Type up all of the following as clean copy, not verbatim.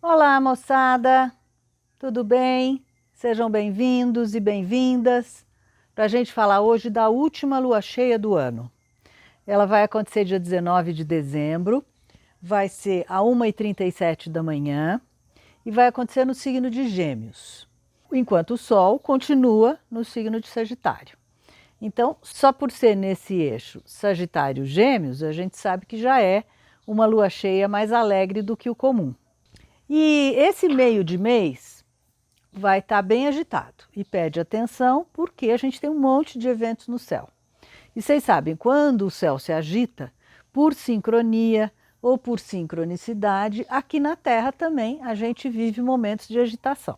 Olá, moçada! Tudo bem? Sejam bem-vindos e bem-vindas para a gente falar hoje da última lua cheia do ano. Ela vai acontecer dia 19 de dezembro, vai ser às 1h37 da manhã e vai acontecer no signo de Gêmeos, enquanto o Sol continua no signo de Sagitário. Então, só por ser nesse eixo Sagitário-Gêmeos, a gente sabe que já é uma lua cheia mais alegre do que o comum. E esse meio de mês vai estar bem agitado e pede atenção porque a gente tem um monte de eventos no céu. E vocês sabem, quando o céu se agita, por sincronia ou por sincronicidade, aqui na Terra também a gente vive momentos de agitação.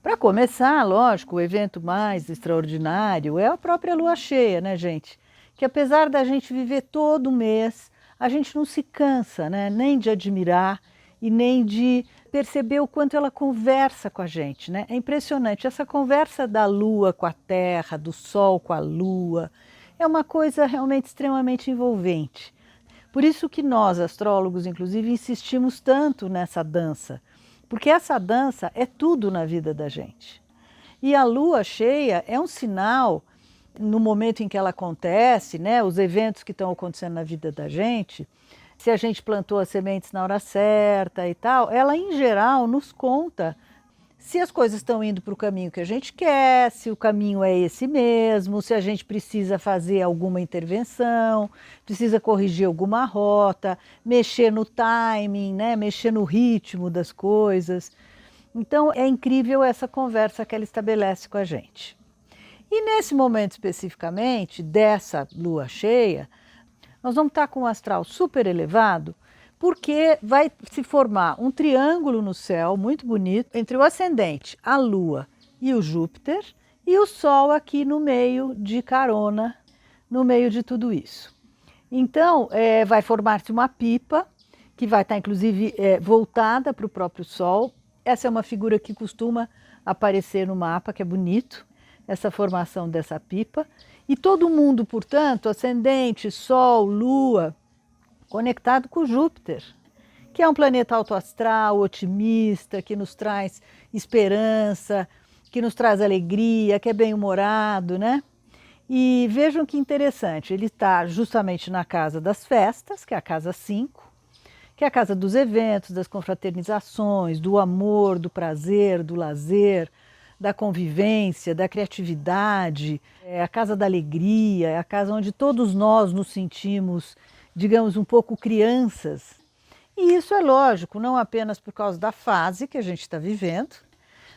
Para começar, lógico, o evento mais extraordinário é a própria lua cheia, né, gente? Que apesar da gente viver todo mês, a gente não se cansa, né, nem de admirar e nem de perceber o quanto ela conversa com a gente, né? É impressionante, essa conversa da lua com a terra, do sol com a lua, é uma coisa realmente extremamente envolvente. Por isso que nós, astrólogos, inclusive, insistimos tanto nessa dança, porque essa dança é tudo na vida da gente. E a lua cheia é um sinal, no momento em que ela acontece, né, os eventos que estão acontecendo na vida da gente, se a gente plantou as sementes na hora certa e tal, ela em geral nos conta se as coisas estão indo para o caminho que a gente quer, se o caminho é esse mesmo, se a gente precisa fazer alguma intervenção, precisa corrigir alguma rota, mexer no timing, né? Mexer no ritmo das coisas. Então é incrível essa conversa que ela estabelece com a gente. E nesse momento especificamente, dessa lua cheia, nós vamos estar com um astral super elevado, porque vai se formar um triângulo no céu muito bonito entre o ascendente, a Lua e o Júpiter, e o Sol aqui no meio de carona, no meio de tudo isso. Então, vai formar-se uma pipa, que vai estar inclusive voltada para o próprio Sol. Essa é uma figura que costuma aparecer no mapa, que é bonito, essa formação dessa pipa. E todo mundo, portanto, ascendente, Sol, Lua, conectado com Júpiter, que é um planeta autoastral, otimista, que nos traz esperança, que nos traz alegria, que é bem-humorado, né? E vejam que interessante, ele está justamente na casa das festas, que é a casa 5, que é a casa dos eventos, das confraternizações, do amor, do prazer, do lazer, da convivência, da criatividade, é a casa da alegria, é a casa onde todos nós nos sentimos, digamos, um pouco crianças. E isso é lógico, não apenas por causa da fase que a gente está vivendo,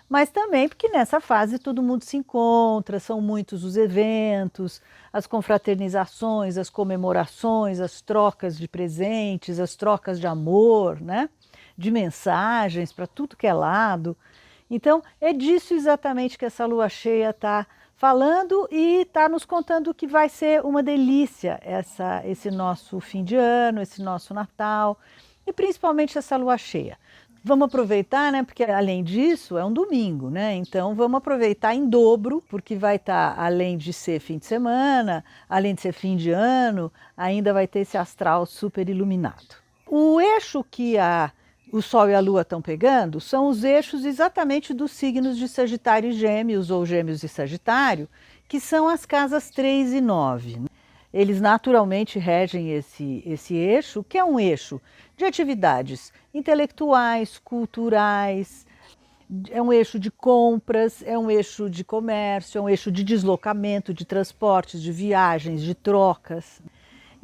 mas também porque nessa fase todo mundo se encontra, são muitos os eventos, as confraternizações, as comemorações, as trocas de presentes, as trocas de amor, né? De mensagens para tudo que é lado. Então, é disso exatamente que essa lua cheia está falando e está nos contando que vai ser uma delícia esse nosso fim de ano, esse nosso Natal e principalmente essa lua cheia. Vamos aproveitar, né? Porque além disso é um domingo, né? Então vamos aproveitar em dobro, porque vai estar, além de ser fim de semana, além de ser fim de ano, ainda vai ter esse astral super iluminado. O eixo que o Sol e a Lua estão pegando são os eixos exatamente dos signos de Sagitário e Gêmeos, ou Gêmeos e Sagitário, que são as casas 3 e 9. Eles naturalmente regem esse eixo, que é um eixo de atividades intelectuais, culturais, é um eixo de compras, é um eixo de comércio, é um eixo de deslocamento, de transportes, de viagens, de trocas.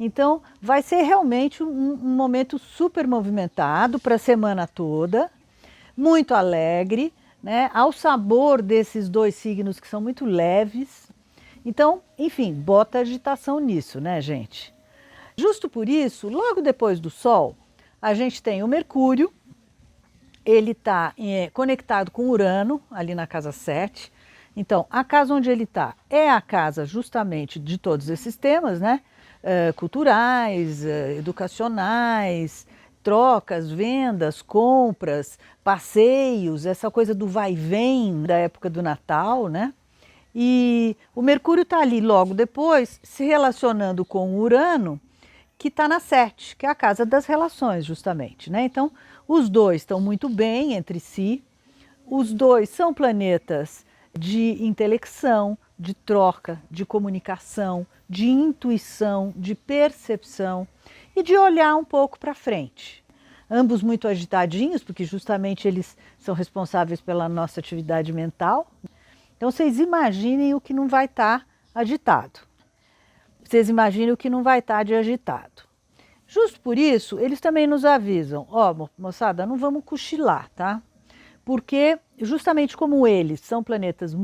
Então, vai ser realmente um momento super movimentado para a semana toda, muito alegre, né? Ao sabor desses dois signos que são muito leves. Então, enfim, bota agitação nisso, né, gente? Justo por isso, logo depois do Sol, a gente tem o Mercúrio, ele está conectado com Urano, ali na casa 7. Então, a casa onde ele está é a casa justamente de todos esses temas, né? Culturais, educacionais, trocas, vendas, compras, passeios, essa coisa do vai e vem da época do Natal, né? E o Mercúrio está ali logo depois se relacionando com o Urano, que está na 7, que é a casa das relações, justamente, né? Então, Os dois estão muito bem entre si, os dois são planetas de intelecção, de troca, de comunicação, de intuição, de percepção e de olhar um pouco para frente. Ambos muito agitadinhos, porque justamente eles são responsáveis pela nossa atividade mental. Então vocês imaginem o que não vai estar agitado. Vocês imaginem o que não vai estar de agitado. Justo por isso, eles também nos avisam, ó, moçada, não vamos cochilar, tá? Porque justamente como eles são planetas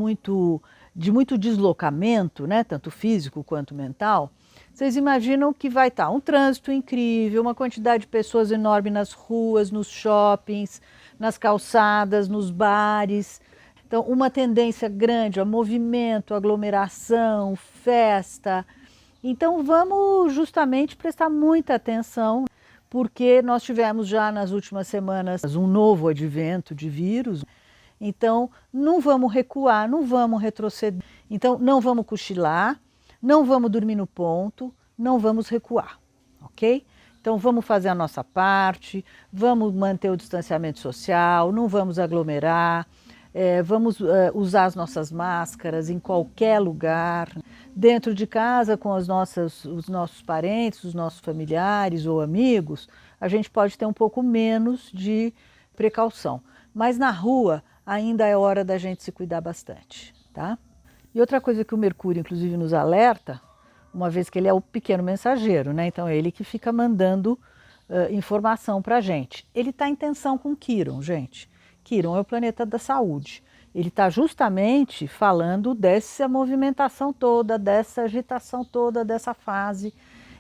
de muito deslocamento, né, tanto físico quanto mental, vocês imaginam que vai estar um trânsito incrível, uma quantidade de pessoas enorme nas ruas, nos shoppings, nas calçadas, nos bares. Então, uma tendência grande a movimento, aglomeração, festa. Então, vamos justamente prestar muita atenção, porque nós tivemos já nas últimas semanas um novo advento de vírus. Então, não vamos recuar, não vamos retroceder. Então, não vamos cochilar, não vamos dormir no ponto, não vamos recuar, ok? Então, vamos fazer a nossa parte, vamos manter o distanciamento social, não vamos aglomerar, vamos usar as nossas máscaras em qualquer lugar, dentro de casa com os nossos parentes, os nossos familiares ou amigos, a gente pode ter um pouco menos de precaução. Mas na rua ainda é hora da gente se cuidar bastante, tá? E outra coisa que o Mercúrio, inclusive, nos alerta, uma vez que ele é o pequeno mensageiro, né? Então é ele que fica mandando informação para a gente. Ele está em tensão com Quiron, gente. Quiron é o planeta da saúde. Ele está justamente falando dessa movimentação toda, dessa agitação toda, dessa fase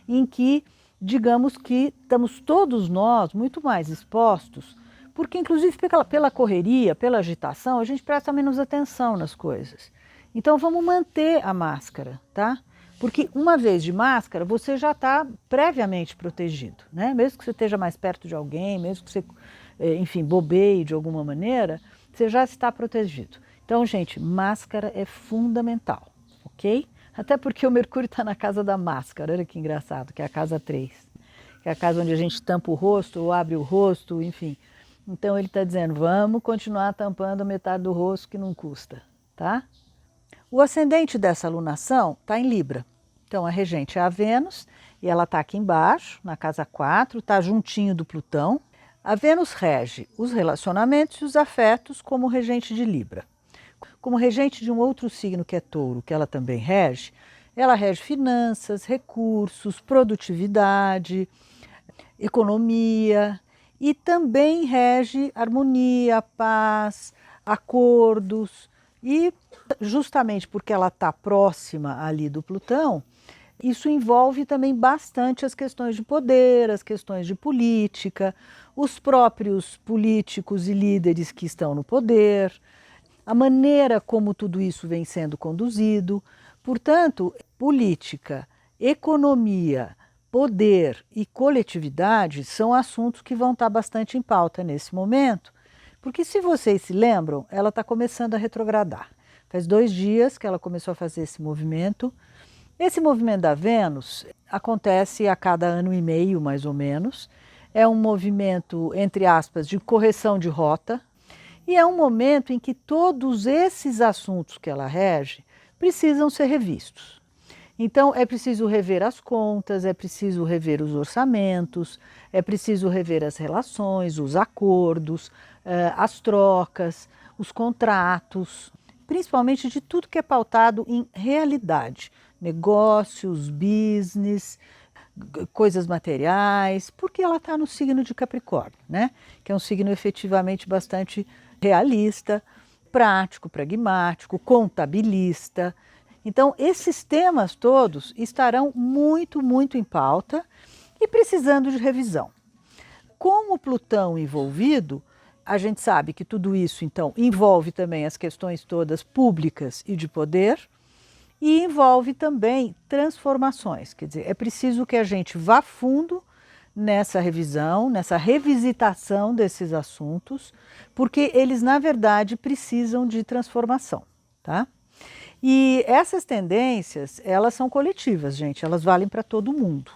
em que, digamos que estamos todos nós muito mais expostos, porque inclusive pela correria, pela agitação, a gente presta menos atenção nas coisas. Então vamos manter a máscara, tá? Porque uma vez de máscara, você já está previamente protegido, né? Mesmo que você esteja mais perto de alguém, mesmo que você, enfim, bobeie de alguma maneira, você já está protegido. Então, gente, máscara é fundamental, ok? Até porque o Mercúrio está na casa da máscara, olha que engraçado, que é a casa 3, que é a casa onde a gente tampa o rosto ou abre o rosto, enfim. Então ele está dizendo, vamos continuar tampando a metade do rosto que não custa, tá? O ascendente dessa alunação está em Libra. Então a regente é a Vênus e ela está aqui embaixo, na casa 4, está juntinho do Plutão. A Vênus rege os relacionamentos e os afetos como regente de Libra. Como regente de um outro signo que é Touro, que ela também rege, ela rege finanças, recursos, produtividade, economia e também rege harmonia, paz, acordos. E justamente porque ela está próxima ali do Plutão, isso envolve também bastante as questões de poder, as questões de política, os próprios políticos e líderes que estão no poder, a maneira como tudo isso vem sendo conduzido. Portanto, política, economia, poder e coletividade são assuntos que vão estar bastante em pauta nesse momento, porque se vocês se lembram, ela está começando a retrogradar. Faz 2 dias que ela começou a fazer esse movimento. Esse movimento da Vênus acontece a cada ano e meio, mais ou menos. É um movimento, entre aspas, de correção de rota. E é um momento em que todos esses assuntos que ela rege precisam ser revistos. Então, é preciso rever as contas, é preciso rever os orçamentos, é preciso rever as relações, os acordos, as trocas, os contratos, principalmente de tudo que é pautado em realidade, negócios, business, coisas materiais, porque ela está no signo de Capricórnio, né? Que é um signo efetivamente bastante realista, prático, pragmático, contabilista. Então, esses temas todos estarão muito, muito em pauta e precisando de revisão. Com o Plutão envolvido, a gente sabe que tudo isso, então, envolve também as questões todas públicas e de poder e envolve também transformações. Quer dizer, é preciso que a gente vá fundo nessa revisão, nessa revisitação desses assuntos, porque eles, na verdade, precisam de transformação, tá? E essas tendências, elas são coletivas, gente, elas valem para todo mundo.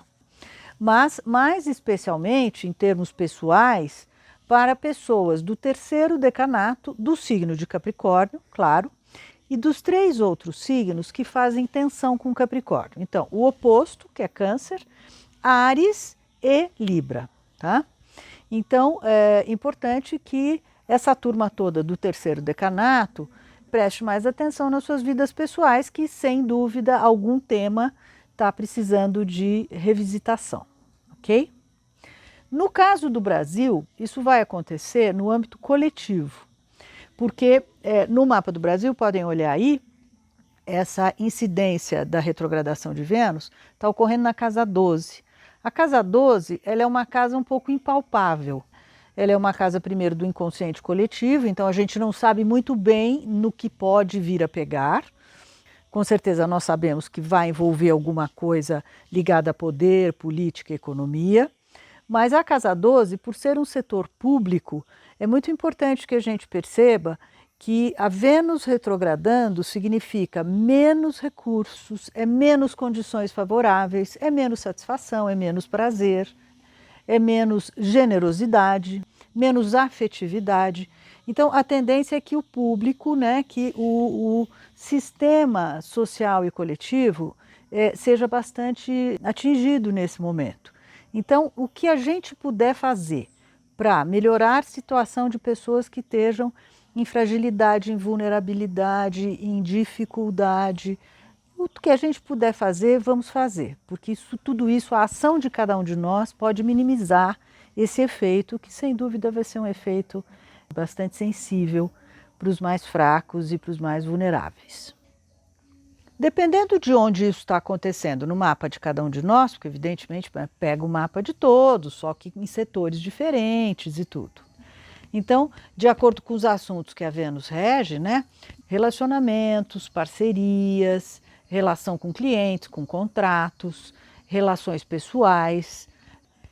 Mas, mais especialmente, em termos pessoais, para pessoas do terceiro decanato, do signo de Capricórnio, claro, e dos 3 outros signos que fazem tensão com Capricórnio. Então, o oposto, que é Câncer, Áries e Libra, tá? Então, é importante que essa turma toda do terceiro decanato preste mais atenção nas suas vidas pessoais, que sem dúvida algum tema está precisando de revisitação, ok? No caso do Brasil, isso vai acontecer no âmbito coletivo, porque no mapa do Brasil, podem olhar aí, essa incidência da retrogradação de Vênus está ocorrendo na casa 12. A casa 12, ela é uma casa um pouco impalpável. Ela é uma casa, primeiro, do inconsciente coletivo, então a gente não sabe muito bem no que pode vir a pegar. Com certeza nós sabemos que vai envolver alguma coisa ligada a poder, política e economia, mas a casa 12, por ser um setor público, é muito importante que a gente perceba que a Vênus retrogradando significa menos recursos, é menos condições favoráveis, é menos satisfação, é menos prazer, é menos generosidade, menos afetividade. Então, a tendência é que o público, né, que o sistema social e coletivo seja bastante atingido nesse momento. Então, o que a gente puder fazer para melhorar a situação de pessoas que estejam em fragilidade, em vulnerabilidade, em dificuldade, o que a gente puder fazer, vamos fazer, porque tudo isso, a ação de cada um de nós pode minimizar esse efeito, que sem dúvida vai ser um efeito bastante sensível para os mais fracos e para os mais vulneráveis. Dependendo de onde isso está acontecendo no mapa de cada um de nós, porque evidentemente pega o mapa de todos, só que em setores diferentes e tudo. Então, de acordo com os assuntos que a Vênus rege, né, relacionamentos, parcerias, relação com clientes, com contratos, relações pessoais,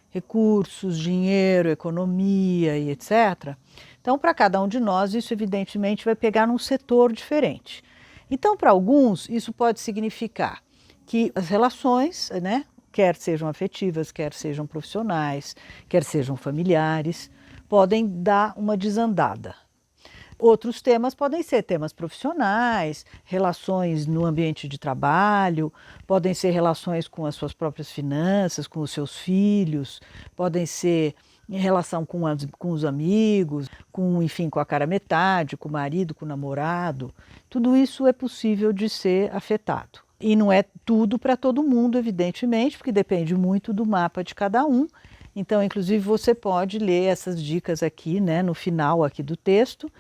recursos, dinheiro, economia e etc. Então, para cada um de nós, isso evidentemente vai pegar num setor diferente. Então, para alguns, isso pode significar que as relações, né, quer sejam afetivas, quer sejam profissionais, quer sejam familiares, podem dar uma desandada. Outros temas podem ser temas profissionais, relações no ambiente de trabalho, podem ser relações com as suas próprias finanças, com os seus filhos, podem ser em relação com os amigos, enfim, com a cara metade, com o marido, com o namorado. Tudo isso é possível de ser afetado. E não é tudo para todo mundo, evidentemente, porque depende muito do mapa de cada um. Então, inclusive, você pode ler essas dicas aqui, né, no final aqui do texto,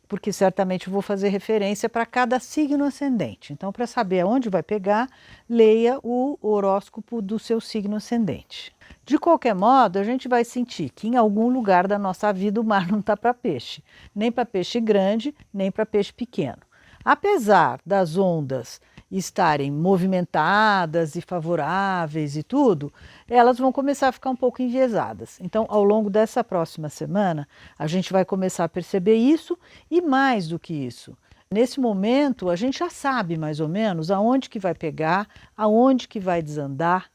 porque certamente vou fazer referência para cada signo ascendente. Então, para saber aonde vai pegar, leia o horóscopo do seu signo ascendente. De qualquer modo, a gente vai sentir que em algum lugar da nossa vida o mar não está para peixe, nem para peixe grande, nem para peixe pequeno. Apesar das ondas estarem movimentadas e favoráveis e tudo, elas vão começar a ficar um pouco enviesadas. Então, ao longo dessa próxima semana, a gente vai começar a perceber isso e mais do que isso. Nesse momento, a gente já sabe mais ou menos aonde que vai pegar, aonde que vai desandar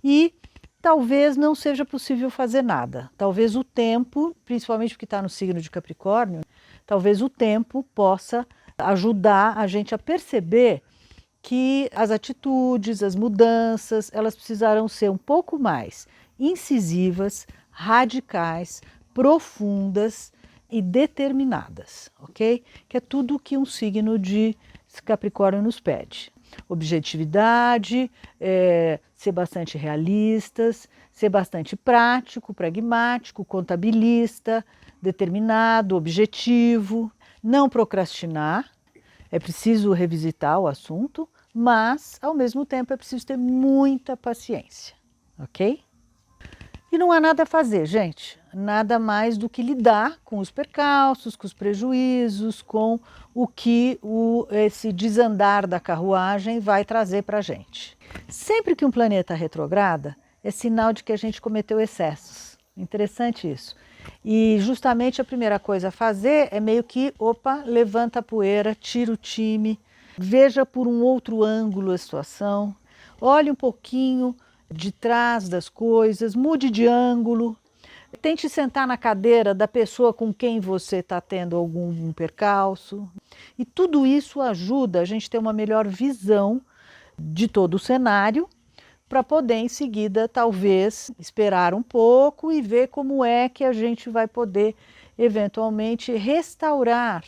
e talvez não seja possível fazer nada. Talvez o tempo, principalmente porque está no signo de Capricórnio, talvez o tempo possa ajudar a gente a perceber que as atitudes, as mudanças, elas precisarão ser um pouco mais incisivas, radicais, profundas e determinadas, ok? Que é tudo o que um signo de Capricórnio nos pede. Objetividade, ser bastante realistas, ser bastante prático, pragmático, contabilista, determinado, objetivo, não procrastinar. É preciso revisitar o assunto, mas, ao mesmo tempo, é preciso ter muita paciência, ok? E não há nada a fazer, gente. Nada mais do que lidar com os percalços, com os prejuízos, com o que esse desandar da carruagem vai trazer para a gente. Sempre que um planeta retrograda, é sinal de que a gente cometeu excessos. Interessante isso. E justamente a primeira coisa a fazer é meio que, levanta a poeira, tira o time, veja por um outro ângulo a situação, olhe um pouquinho de trás das coisas, mude de ângulo, Tente sentar na cadeira da pessoa com quem você está tendo algum percalço. E tudo isso ajuda a gente a ter uma melhor visão de todo o cenário, para poder em seguida talvez esperar um pouco e ver como é que a gente vai poder eventualmente restaurar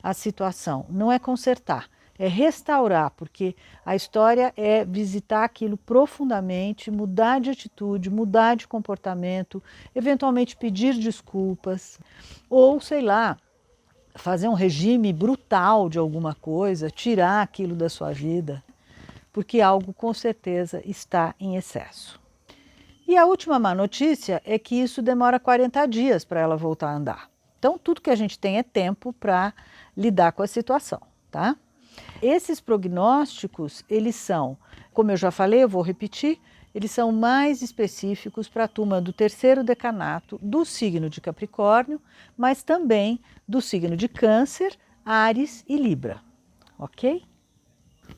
a situação. Não é consertar, é restaurar, porque a história é visitar aquilo profundamente, mudar de atitude, mudar de comportamento, eventualmente pedir desculpas, ou sei lá, fazer um regime brutal de alguma coisa, tirar aquilo da sua vida, porque algo com certeza está em excesso. E a última má notícia é que isso demora 40 dias para ela voltar a andar. Então, tudo que a gente tem é tempo para lidar com a situação, tá? Esses prognósticos, eles são, como eu já falei, eu vou repetir, eles são mais específicos para a turma do terceiro decanato do signo de Capricórnio, mas também do signo de Câncer, Áries e Libra, ok?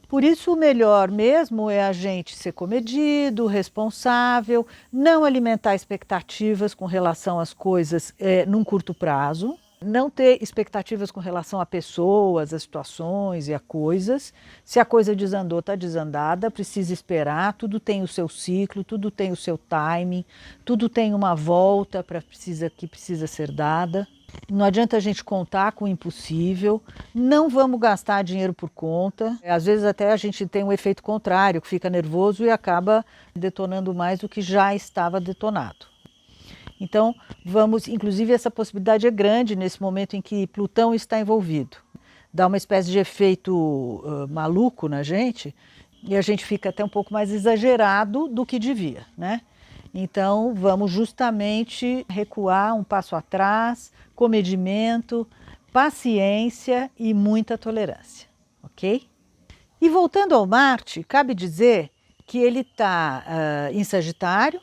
Por isso, o melhor mesmo é a gente ser comedido, responsável, não alimentar expectativas com relação às coisas num curto prazo, não ter expectativas com relação a pessoas, a situações e a coisas. Se a coisa desandou, está desandada, precisa esperar, tudo tem o seu ciclo, tudo tem o seu timing, tudo tem uma volta que precisa ser dada. Não adianta a gente contar com o impossível, não vamos gastar dinheiro por conta. Às vezes até a gente tem um efeito contrário, que fica nervoso e acaba detonando mais do que já estava detonado. Então, inclusive essa possibilidade é grande nesse momento em que Plutão está envolvido. Dá uma espécie de efeito maluco na gente e a gente fica até um pouco mais exagerado do que devia, né? Então, vamos justamente recuar um passo atrás, comedimento, paciência e muita tolerância, ok? E voltando ao Marte, cabe dizer que ele está em Sagitário,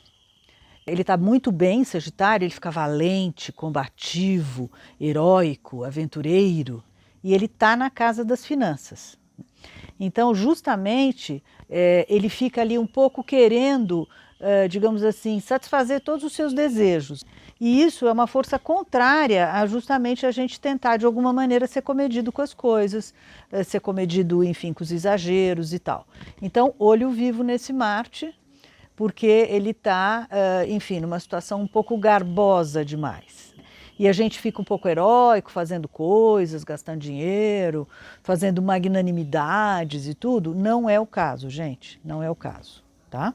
ele está muito bem em Sagitário, ele fica valente, combativo, heróico, aventureiro, e ele está na casa das finanças. Então, justamente, ele fica ali um pouco querendo, digamos assim, satisfazer todos os seus desejos. E isso é uma força contrária a justamente a gente tentar, de alguma maneira, ser comedido com as coisas, ser comedido, enfim, com os exageros e tal. Então, olho vivo nesse Marte, porque ele está, enfim, numa situação um pouco garbosa demais. E a gente fica um pouco heróico, fazendo coisas, gastando dinheiro, fazendo magnanimidades e tudo. Não é o caso, gente, não é o caso, tá?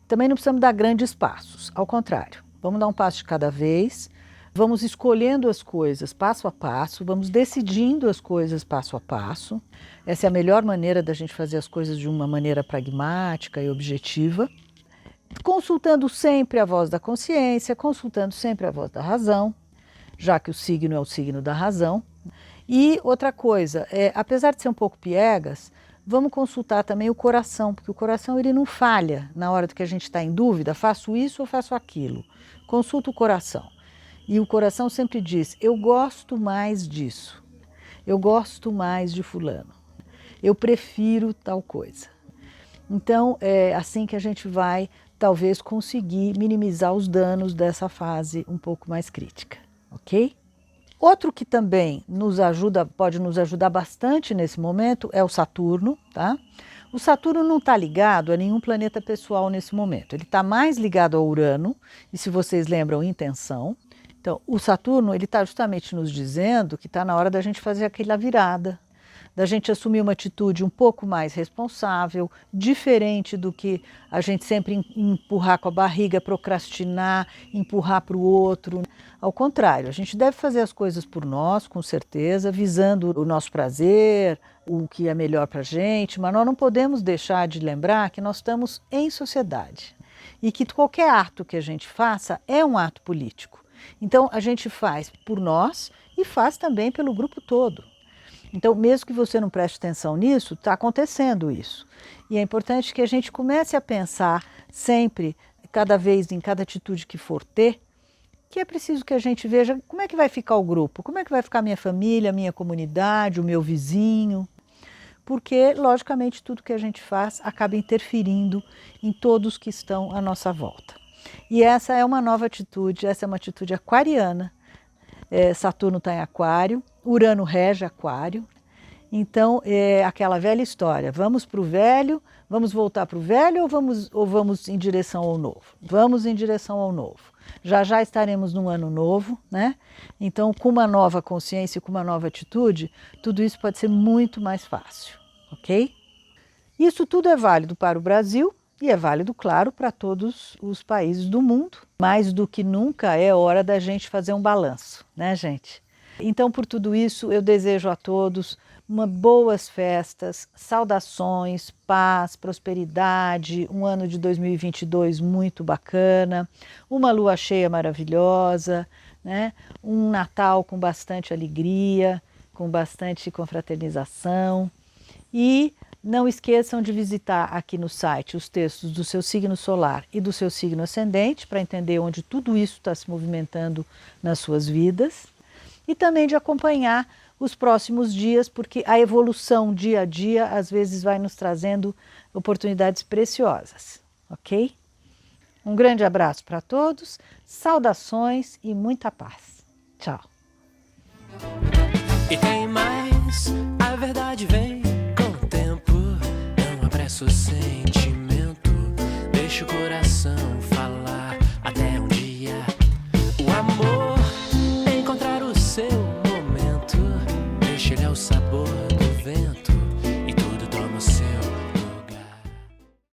Também não precisamos dar grandes passos, ao contrário. Vamos dar um passo de cada vez, vamos escolhendo as coisas passo a passo, vamos decidindo as coisas passo a passo. Essa é a melhor maneira da gente fazer as coisas de uma maneira pragmática e objetiva. Consultando sempre a voz da consciência, consultando sempre a voz da razão, já que o signo é o signo da razão. E outra coisa, apesar de ser um pouco piegas, vamos consultar também o coração, porque o coração ele não falha na hora que a gente está em dúvida, faço isso ou faço aquilo. Consulta o coração. E o coração sempre diz, eu gosto mais disso, eu gosto mais de fulano, eu prefiro tal coisa. Então, é assim que a gente vai, talvez, conseguir minimizar os danos dessa fase um pouco mais crítica, ok? Outro que também pode nos ajudar bastante nesse momento é o Saturno, tá? O Saturno não está ligado a nenhum planeta pessoal nesse momento, ele está mais ligado ao Urano, e se vocês lembram, intenção. Então, o Saturno ele está justamente nos dizendo que está na hora da gente fazer aquela virada, da gente assumir uma atitude um pouco mais responsável, diferente do que a gente sempre empurrar com a barriga, procrastinar, empurrar para o outro. Ao contrário, a gente deve fazer as coisas por nós, com certeza, visando o nosso prazer, o que é melhor para a gente, mas nós não podemos deixar de lembrar que nós estamos em sociedade e que qualquer ato que a gente faça é um ato político. Então, a gente faz por nós e faz também pelo grupo todo. Então, mesmo que você não preste atenção nisso, está acontecendo isso. E é importante que a gente comece a pensar sempre, cada vez, em cada atitude que for ter, que é preciso que a gente veja como é que vai ficar o grupo, como é que vai ficar a minha família, a minha comunidade, o meu vizinho. Porque, logicamente, tudo que a gente faz acaba interferindo em todos que estão à nossa volta. E essa é uma nova atitude, essa é uma atitude aquariana. Saturno está em Aquário, Urano rege Aquário. Então, é aquela velha história, vamos para o velho, vamos voltar para o velho ou vamos em direção ao novo? Vamos em direção ao novo. Já já estaremos num ano novo, né? Então, com uma nova consciência, com uma nova atitude, tudo isso pode ser muito mais fácil, ok? Isso tudo é válido para o Brasil e é válido, claro, para todos os países do mundo. Mais do que nunca é hora da gente fazer um balanço, né, gente? Então, por tudo isso, eu desejo a todos boas festas, saudações, paz, prosperidade, um ano de 2022 muito bacana, uma lua cheia maravilhosa, né? Um Natal com bastante alegria, com bastante confraternização. E não esqueçam de visitar aqui no site os textos do seu signo solar e do seu signo ascendente, para entender onde tudo isso está se movimentando nas suas vidas. E também de acompanhar os próximos dias, porque a evolução dia a dia às vezes vai nos trazendo oportunidades preciosas, ok? Um grande abraço para todos, saudações e muita paz. Tchau. E tem mais, a verdade vem com o tempo, não apressa o sentimento, deixa o coração